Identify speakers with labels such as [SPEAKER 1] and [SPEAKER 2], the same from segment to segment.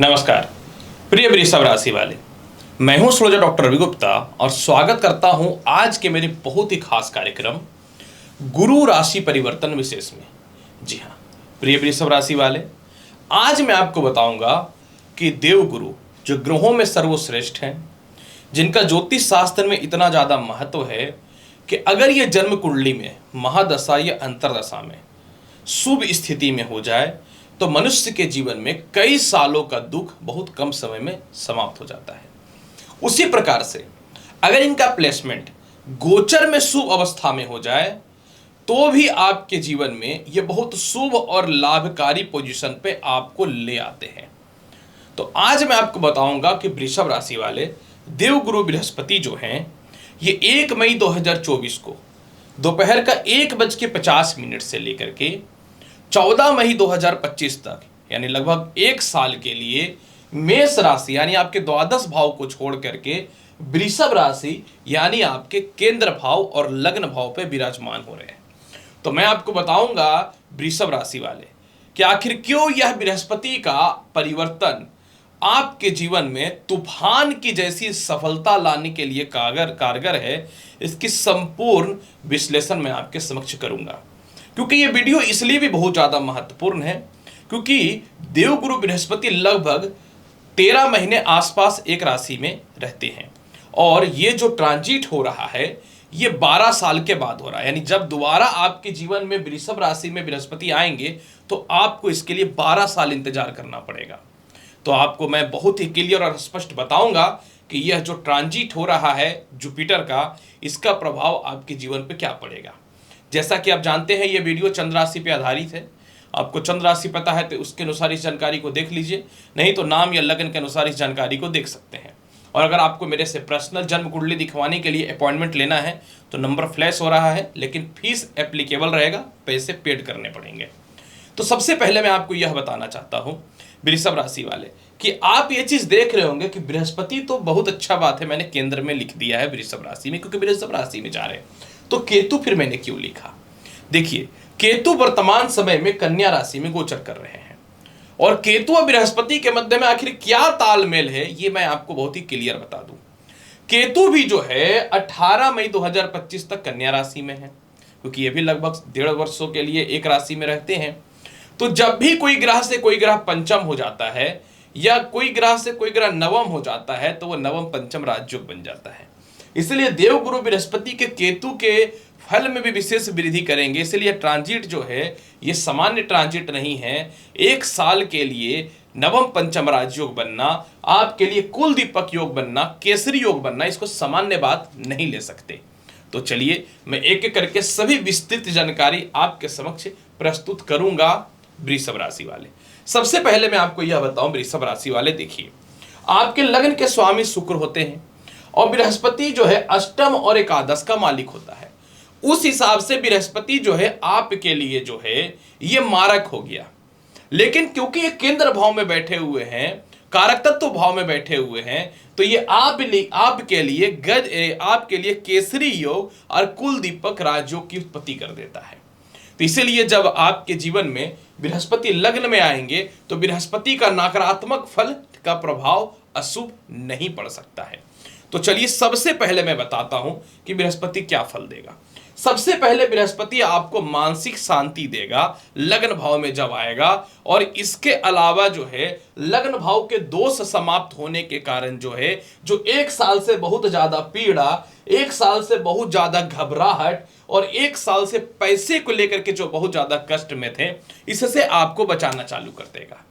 [SPEAKER 1] नमस्कार प्रिय वृषभ राशि वाले, मैं हूं एस्ट्रोलॉजर डॉक्टर रवि गुप्ता और स्वागत करता हूं आज के मेरे बहुत ही खास कार्यक्रम गुरु राशि परिवर्तन विशेष में। जी हां प्रिय वृषभ राशि वाले, आज मैं आपको बताऊंगा कि देवगुरु जो ग्रहों में सर्वश्रेष्ठ हैं, जिनका ज्योतिष शास्त्र में इतना ज़्यादा महत्व है कि अगर ये जन्म कुंडली में महादशा या अंतरदशा में शुभ स्थिति में हो जाए तो मनुष्य के जीवन में कई सालों का दुख बहुत कम समय में समाप्त हो जाता है। उसी प्रकार से अगर इनका प्लेसमेंट गोचर में शुभ अवस्था में हो जाए तो भी आपके जीवन में ये बहुत शुभ और लाभकारी पोजीशन पे आपको ले आते हैं। तो आज मैं आपको बताऊंगा कि वृषभ राशि वाले देवगुरु बृहस्पति जो हैं, ये 1 मई 2024 को दोपहर का 1:50 से लेकर के 14 मई 2025 तक यानी लगभग 1 साल के लिए मेष राशि यानी आपके द्वादश भाव को छोड़ करके वृषभ राशि यानी आपके केंद्र भाव और लग्न भाव पे विराजमान हो रहे हैं। तो मैं आपको बताऊंगा वृषभ राशि वाले कि आखिर क्यों यह बृहस्पति का परिवर्तन आपके जीवन में तूफान की जैसी सफलता लाने के लिए कारगर है। इसकी संपूर्ण विश्लेषण मैं आपके समक्ष करूंगा, क्योंकि ये वीडियो इसलिए भी बहुत ज़्यादा महत्वपूर्ण है क्योंकि देवगुरु बृहस्पति लगभग 13 महीने आसपास एक राशि में रहते हैं और ये जो ट्रांजिट हो रहा है ये 12 साल के बाद हो रहा है। यानी जब दोबारा आपके जीवन में वृषभ राशि में बृहस्पति आएंगे तो आपको इसके लिए 12 साल इंतजार करना पड़ेगा। तो आपको मैं बहुत ही क्लियर और स्पष्ट बताऊंगा कि यह जो ट्रांजिट हो रहा है जुपिटर का, इसका प्रभाव आपके जीवन पर क्या पड़ेगा। जैसा कि आप जानते हैं ये वीडियो चंद्र राशि पे आधारित है। आपको चंद्र राशि पता है तो उसके अनुसार इस जानकारी को देख लीजिए, नहीं तो नाम या लगन के अनुसार इस जानकारी को देख सकते हैं। और अगर आपको मेरे से पर्सनल जन्म कुंडली दिखवाने के लिए अपॉइंटमेंट लेना है तो नंबर फ्लैश हो रहा है, लेकिन फीस एप्लीकेबल रहेगा, पैसे पेड करने पड़ेंगे। तो सबसे पहले मैं आपको यह बताना चाहता हूँ वृषभ राशि वाले कि आप ये चीज़ देख रहे होंगे कि बृहस्पति तो बहुत अच्छा बात है, मैंने केंद्र में लिख दिया है वृषभ राशि में क्योंकि वृषभ राशि में जा रहे हैं। तो केतु फिर मैंने क्यों लिखा? देखिए, केतु वर्तमान समय में कन्या राशि में गोचर कर रहे हैं और केतु और बृहस्पति के मध्य में आखिर क्या तालमेल है ये मैं आपको बहुत ही क्लियर बता दूं। केतु भी जो है 18 मई 2025 तक कन्या राशि में है, क्योंकि ये भी लगभग 1.5 वर्षों के लिए एक राशि में रहते हैं। तो जब भी कोई ग्रह से कोई ग्रह पंचम हो जाता है या कोई ग्रह से कोई ग्रह नवम हो जाता है तो वह नवम पंचम राजयोग बन जाता है। इसलिए देवगुरु बृहस्पति के केतु के फल में भी विशेष वृद्धि करेंगे। इसलिए ट्रांजिट जो है ये सामान्य ट्रांजिट नहीं है। 1 साल के लिए नवम पंचम राजयोग बनना, आपके लिए कुल दीपक योग बनना, केसरी योग बनना, इसको सामान्य बात नहीं ले सकते। तो चलिए मैं एक एक करके सभी विस्तृत जानकारी आपके समक्ष प्रस्तुत करूंगा वृषभ राशि वाले। सबसे पहले मैं आपको यह बताऊं वृषभ राशि वाले, देखिए आपके लग्न के स्वामी शुक्र होते हैं और बृहस्पति जो है अष्टम और एकादश का मालिक होता है। उस हिसाब से बृहस्पति जो है आपके लिए जो है ये मारक हो गया। लेकिन क्योंकि ये केंद्र भाव में बैठे हुए हैं, कारक तत्व भाव में बैठे हुए हैं, तो ये आपके लिए केसरी योग और कुल दीपक राजयोग की उत्पत्ति कर देता है। तो इसीलिए जब आपके जीवन में बृहस्पति लग्न में आएंगे तो बृहस्पति का नकारात्मक फल का प्रभाव अशुभ नहीं पड़ सकता है। तो चलिए सबसे पहले मैं बताता हूं कि बृहस्पति क्या फल देगा। सबसे पहले बृहस्पति आपको मानसिक शांति देगा लग्न भाव में जब आएगा, और इसके अलावा जो है लग्न भाव के दोष समाप्त होने के कारण जो है जो 1 साल से बहुत ज्यादा पीड़ा, 1 साल से बहुत ज्यादा घबराहट और 1 साल से पैसे को लेकर के जो बहुत ज्यादा कष्ट में थे, इससे आपको बचाना चालू कर देगा।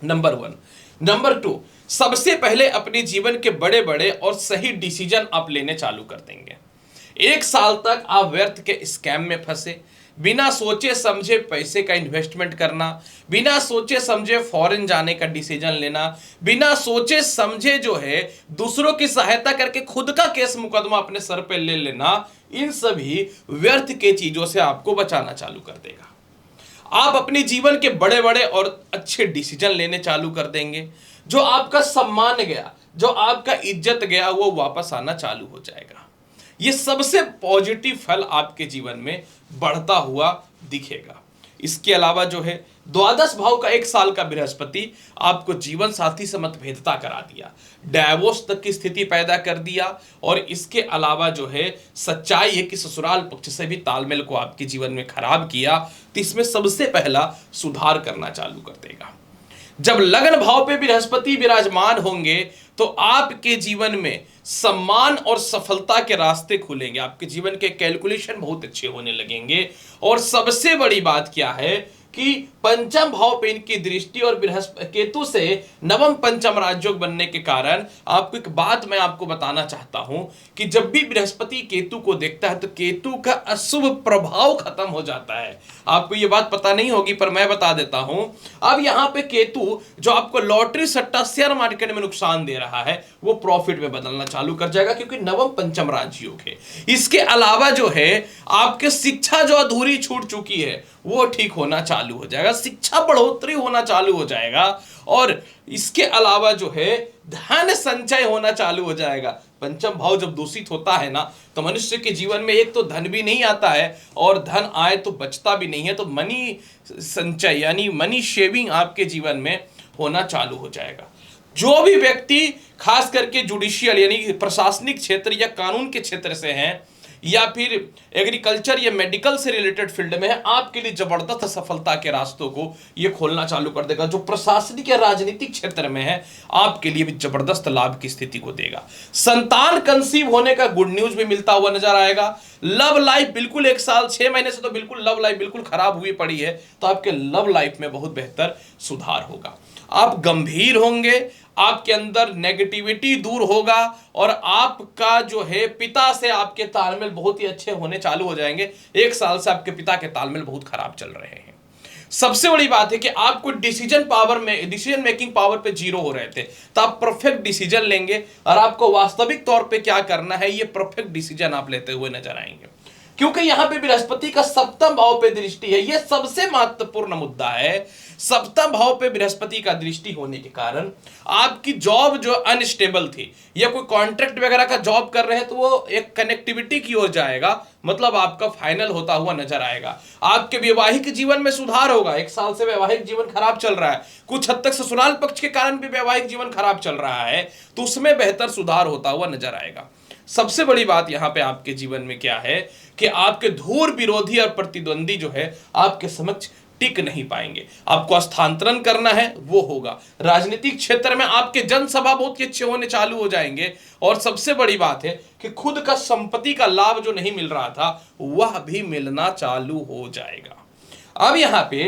[SPEAKER 1] नंबर 1। नंबर 2, सबसे पहले अपने जीवन के बड़े बड़े और सही डिसीजन आप लेने चालू कर देंगे। 1 साल तक आप व्यर्थ के स्कैम में फंसे, बिना सोचे समझे पैसे का इन्वेस्टमेंट करना, बिना सोचे समझे फॉरेन जाने का डिसीजन लेना, बिना सोचे समझे जो है दूसरों की सहायता करके खुद का केस मुकदमा अपने सर पे ले लेना, इन सभी व्यर्थ के चीजों से आपको बचाना चालू कर देगा। आप अपने जीवन के बड़े बड़े और अच्छे डिसीजन लेने चालू कर देंगे। जो आपका सम्मान गया, जो आपका इज्जत गया, वो वापस आना चालू हो जाएगा। ये सबसे पॉजिटिव फल आपके जीवन में बढ़ता हुआ दिखेगा। इसके अलावा जो है द्वादश भाव का 1 साल का बृहस्पति आपको जीवन साथी से मतभेदता करा दिया, डाइवोर्स तक की स्थिति पैदा कर दिया, और इसके अलावा जो है सच्चाई है कि ससुराल पक्ष से भी तालमेल को आपके जीवन में खराब किया। तो इसमें सबसे पहला सुधार करना चालू कर देगा। जब लग्न भाव पे बृहस्पति विराजमान होंगे तो आपके जीवन में सम्मान और सफलता के रास्ते खुलेंगे, आपके जीवन के कैलकुलेशन बहुत अच्छे होने लगेंगे। और सबसे बड़ी बात क्या है कि पंचम भाव पे इनकी दृष्टि और बृहस्पति केतु से नवम पंचम राजयोग बनने के कारण आपको एक बात मैं आपको बताना चाहता हूं कि जब भी बृहस्पति केतु को देखता है तो केतु का अशुभ प्रभाव खत्म हो जाता है। आपको ये बात पता नहीं होगी पर मैं बता देता हूं। अब यहां पे केतु जो आपको लॉटरी सट्टा शेयर मार्केट में नुकसान दे रहा है वो प्रॉफिट में बदलना चालू कर जाएगा, क्योंकि नवम पंचम राजयोग है। इसके अलावा जो है आपके शिक्षा जो अधूरी छूट चुकी है वो ठीक होना चालू हो जाएगा, शिक्षा बढ़ोतरी होना चालू हो जाएगा, और इसके अलावा जो है धन संचय होना चालू हो जाएगा। पंचम भाव जब दूषित होता है ना तो मनुष्य के जीवन में एक तो धन भी नहीं आता है और धन आए तो बचता भी नहीं है। तो मनी संचय यानी मनी शेविंग आपके जीवन में होना चालू हो जाएगा। जो भी व्यक्ति खास करके जुडिशियल यानी प्रशासनिक क्षेत्र या कानून के क्षेत्र से हैं या फिर एग्रीकल्चर या मेडिकल से रिलेटेड फील्ड में है, आपके लिए जबरदस्त सफलता के रास्तों को ये खोलना चालू कर देगा। जो प्रशासनिक या राजनीतिक क्षेत्र में है आपके लिए भी जबरदस्त लाभ की स्थिति को देगा। संतान कंसीव होने का गुड न्यूज भी मिलता हुआ नजर आएगा। लव लाइफ बिल्कुल 1 साल 6 महीने से तो बिल्कुल लव लाइफ बिल्कुल खराब हुई पड़ी है, तो आपके लव लाइफ में बहुत बेहतर सुधार होगा। आप गंभीर होंगे, आपके अंदर नेगेटिविटी दूर होगा और आपका जो है पिता से आपके तालमेल बहुत ही अच्छे होने चालू हो जाएंगे। 1 साल से आपके पिता के तालमेल बहुत खराब चल रहे हैं। सबसे बड़ी बात है कि आपको डिसीजन मेकिंग पावर पे 0 हो रहे थे, तो आप परफेक्ट डिसीजन लेंगे और आपको वास्तविक तौर पे क्या करना है ये परफेक्ट डिसीजन आप लेते हुए नजर आएंगे। क्योंकि यहां पे बृहस्पति का सप्तम भाव पे दृष्टि है, यह सबसे महत्वपूर्ण मुद्दा है। सप्तम भाव पे बृहस्पति का दृष्टि होने के कारण आपकी जॉब जो अनस्टेबल थी या कोई कॉन्ट्रैक्ट वगैरह का जॉब कर रहे हैं तो वो एक कनेक्टिविटी की ओर जाएगा, मतलब आपका फाइनल होता हुआ नजर आएगा। आपके वैवाहिक जीवन में सुधार होगा। 1 साल से वैवाहिक जीवन खराब चल रहा है, कुछ हद तक ससुराल पक्ष के कारण भी वैवाहिक जीवन खराब चल रहा है, तो उसमें बेहतर सुधार होता हुआ नजर आएगा। सबसे बड़ी बात यहां पे आपके जीवन में क्या है कि आपके धूर विरोधी और प्रतिद्वंदी जो है आपके समक्ष टिक नहीं पाएंगे। आपको स्थानांतरण करना है वो होगा। राजनीतिक क्षेत्र में आपके जनसभा बहुत ही अच्छे होने चालू हो जाएंगे। और सबसे बड़ी बात है कि खुद का संपत्ति का लाभ जो नहीं मिल रहा था वह भी मिलना चालू हो जाएगा। अब यहां पे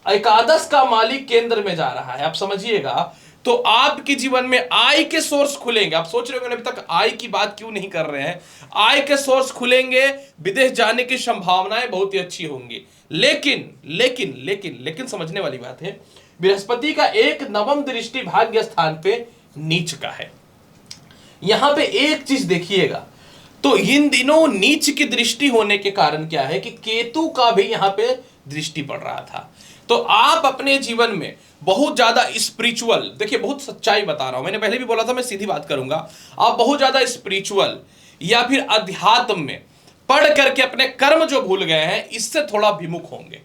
[SPEAKER 1] एकादश का मालिक केंद्र में जा रहा है, आप समझिएगा, तो आपके जीवन में आय के सोर्स खुलेंगे। आप सोच रहे होंगे अभी तक आय की बात क्यों नहीं कर रहे हैं। आय के सोर्स खुलेंगे, विदेश जाने की संभावनाएं बहुत ही अच्छी होंगी। लेकिन लेकिन लेकिन लेकिन समझने वाली बात है, बृहस्पति का एक नवम दृष्टि भाग्य स्थान पे नीच का है। यहां पे एक चीज देखिएगा, तो इन दिनों नीच की दृष्टि होने के कारण क्या है कि केतु का भी यहां पे दृष्टि पड़ रहा था। तो आप अपने जीवन में बहुत ज्यादा स्पिरिचुअल, देखिए बहुत सच्चाई बता रहा हूं, मैंने पहले भी बोला था मैं सीधी बात करूंगा, आप बहुत ज्यादा स्पिरिचुअल या फिर अध्यात्म में पढ़ करके अपने कर्म जो भूल गए हैं इससे थोड़ा विमुख होंगे।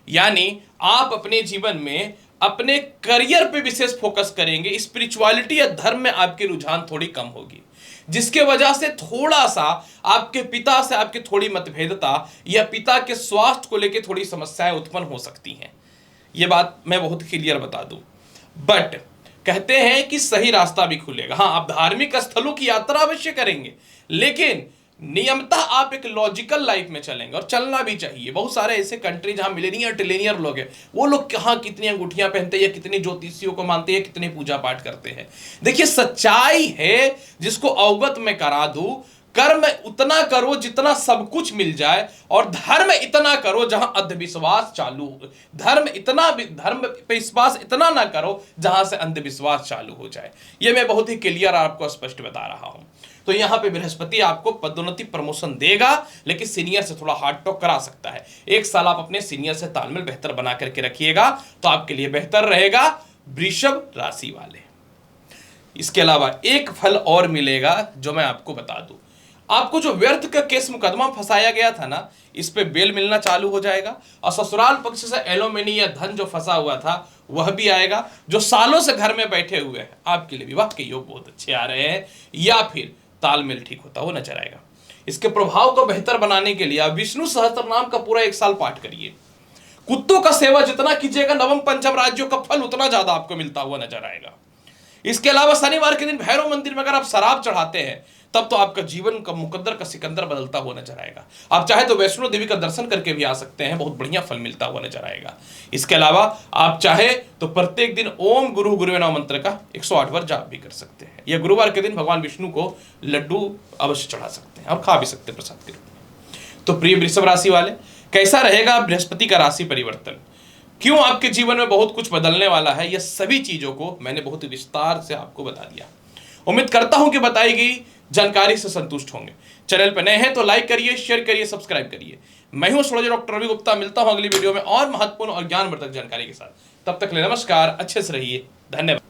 [SPEAKER 1] यानी आप अपने जीवन में अपने करियर पे विशेष फोकस करेंगे। स्पिरिचुअलिटी या धर्म में आपकी रुझान थोड़ी कम होगी, जिसके वजह से थोड़ा सा आपके पिता से आपकी थोड़ी मतभेदता या पिता के स्वास्थ्य को लेकर थोड़ी समस्याएं उत्पन्न हो सकती हैं। ये बात मैं बहुत क्लियर बता दूं। बट कहते हैं कि सही रास्ता भी खुलेगा। हाँ, आप धार्मिक स्थलों की यात्रा अवश्य करेंगे, लेकिन नियमतः आप एक लॉजिकल लाइफ में चलेंगे और चलना भी चाहिए। बहुत सारे ऐसे कंट्री जहां मिलेनियर टिलेनियर लोग हैं, वो लोग कहाँ कितनी अंगूठियां पहनते हैं या कितनी ज्योतिषियों को मानते हैं, कितने पूजा पाठ करते हैं। देखिए सच्चाई है जिसको अवगत में करा दूं, कर्म उतना करो जितना सब कुछ मिल जाए और धर्म इतना करो जहां अंधविश्वास चालू, धर्म पे विश्वास इतना ना करो जहां से अंधविश्वास चालू हो जाए। ये मैं बहुत ही क्लियर आपको स्पष्ट बता रहा हूं। तो यहां पे बृहस्पति आपको पदोन्नति प्रमोशन देगा, लेकिन सीनियर से थोड़ा हार्ड टॉक करा सकता है। 1 साल आप अपने सीनियर से तालमेल बेहतर बना करके रखिएगा तो आपके लिए बेहतर रहेगा। वृषभ राशि वाले, इसके अलावा एक फल और मिलेगा जो मैं आपको बता दूं। आपको जो व्यर्थ का केस मुकदमा फंसाया गया था ना, इस पे बेल मिलना चालू हो जाएगा और ससुराल पक्ष से एलोमनी या धन जो फंसा हुआ था वह भी आएगा। जो सालों से घर में बैठे हुए हैं, आपके लिए विवाह के योग बहुत अच्छे आ रहे हैं या फिर तालमेल ठीक होता हुआ नजर आएगा। इसके प्रभाव को बेहतर बनाने के लिए आप विष्णु सहस्त्रनाम का पूरा 1 साल पाठ करिए। कुत्तों का सेवा जितना कीजिएगा, नवम पंचम राज्यों का फल उतना ज्यादा आपको मिलता हुआ नजर आएगा। इसके अलावा शनिवार के दिन भैरव मंदिर में अगर आप शराब चढ़ाते हैं, तब तो आपका जीवन का मुकद्दर का सिकंदर बदलता हुआ नजर आएगा। आप चाहे तो वैष्णो देवी का दर्शन करके भी आ सकते हैं, बहुत बढ़िया फल मिलता हुआ नजर आएगा। इसके अलावा आप चाहे तो प्रत्येक दिन ओम गुरु गुरुवे नमः मंत्र का 108 बार जाप भी कर सकते हैं, या गुरुवार के दिन भगवान विष्णु को लड्डू अवश्य चढ़ा सकते हैं, आप खा भी सकते हैं प्रसाद के रूप में। तो प्रिय वृषभ राशि वाले, कैसा रहेगा बृहस्पति का राशि परिवर्तन, क्यों आपके जीवन में बहुत कुछ बदलने वाला है, यह सभी चीजों को मैंने बहुत ही विस्तार से आपको बता दिया। उम्मीद करता हूं कि बताई गई जानकारी से संतुष्ट होंगे। चैनल पर नए हैं तो लाइक करिए, शेयर करिए, सब्सक्राइब करिए। मैं हूं एस्ट्रोलॉजर डॉक्टर रवि गुप्ता, मिलता हूं अगली वीडियो में और महत्वपूर्ण और ज्ञानवर्धक जानकारी के साथ। तब तक ले नमस्कार, अच्छे से रहिए, धन्यवाद।